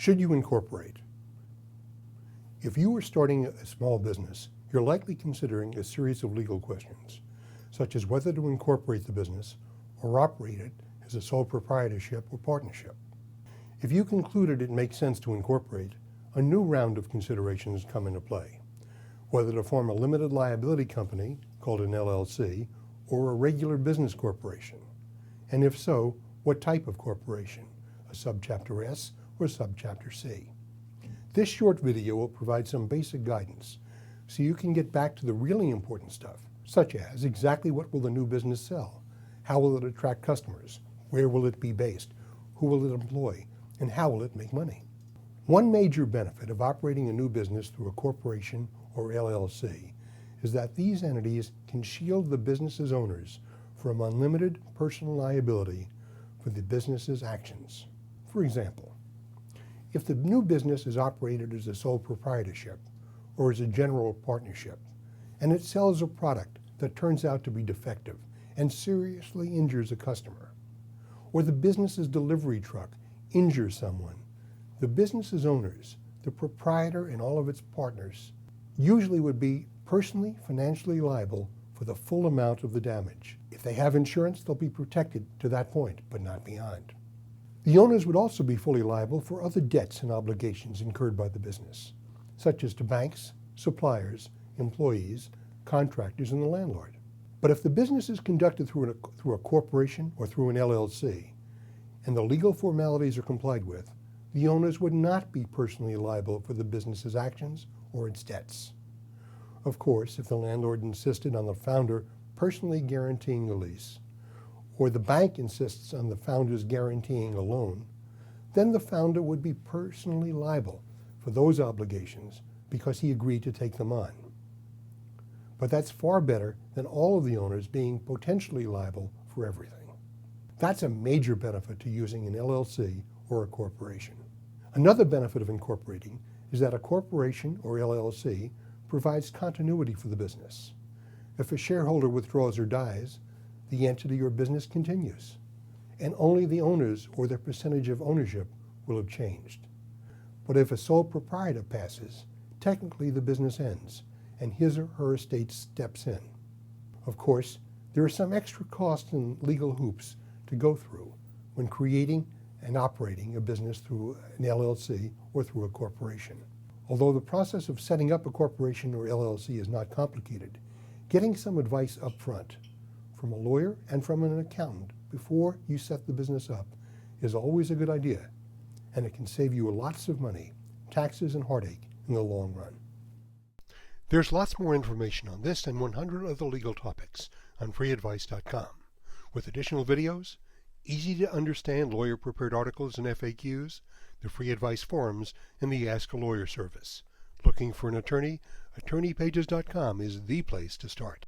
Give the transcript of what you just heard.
Should you incorporate? If you are starting a small business, you're likely considering a series of legal questions, such as whether to incorporate the business or operate it as a sole proprietorship or partnership. If you concluded it makes sense to incorporate, a new round of considerations come into play. Whether to form a limited liability company, called an LLC, or a regular business corporation. And if so, what type of corporation, a Subchapter S or Subchapter C. This short video will provide some basic guidance so you can get back to the really important stuff, such as exactly what will the new business sell, how will it attract customers, where will it be based, who will it employ, and how will it make money. One major benefit of operating a new business through a corporation or LLC is that these entities can shield the business's owners from unlimited personal liability for the business's actions. For example, if the new business is operated as a sole proprietorship or as a general partnership, and it sells a product that turns out to be defective and seriously injures a customer, or the business's delivery truck injures someone, the business's owners, the proprietor and all of its partners, usually would be personally financially liable for the full amount of the damage. If they have insurance, they'll be protected to that point, but not beyond. The owners would also be fully liable for other debts and obligations incurred by the business, such as to banks, suppliers, employees, contractors, and the landlord. But if the business is conducted through a corporation or through an LLC, and the legal formalities are complied with, the owners would not be personally liable for the business's actions or its debts. Of course, if the landlord insisted on the founder personally guaranteeing the lease, or the bank insists on the founder's guaranteeing a loan, then the founder would be personally liable for those obligations because he agreed to take them on. But that's far better than all of the owners being potentially liable for everything. That's a major benefit to using an LLC or a corporation. Another benefit of incorporating is that a corporation or LLC provides continuity for the business. If a shareholder withdraws or dies, the entity or business continues, and only the owners or their percentage of ownership will have changed. But if a sole proprietor passes, technically the business ends, and his or her estate steps in. Of course, there are some extra costs and legal hoops to go through when creating and operating a business through an LLC or through a corporation. Although the process of setting up a corporation or LLC is not complicated, getting some advice up front from a lawyer and from an accountant before you set the business up is always a good idea, and it can save you lots of money, taxes, and heartache in the long run. There's lots more information on this and 100 other legal topics on FreeAdvice.com, with additional videos, easy-to-understand lawyer-prepared articles and FAQs, the free advice forums, and the Ask a Lawyer service. Looking for an attorney? AttorneyPages.com is the place to start.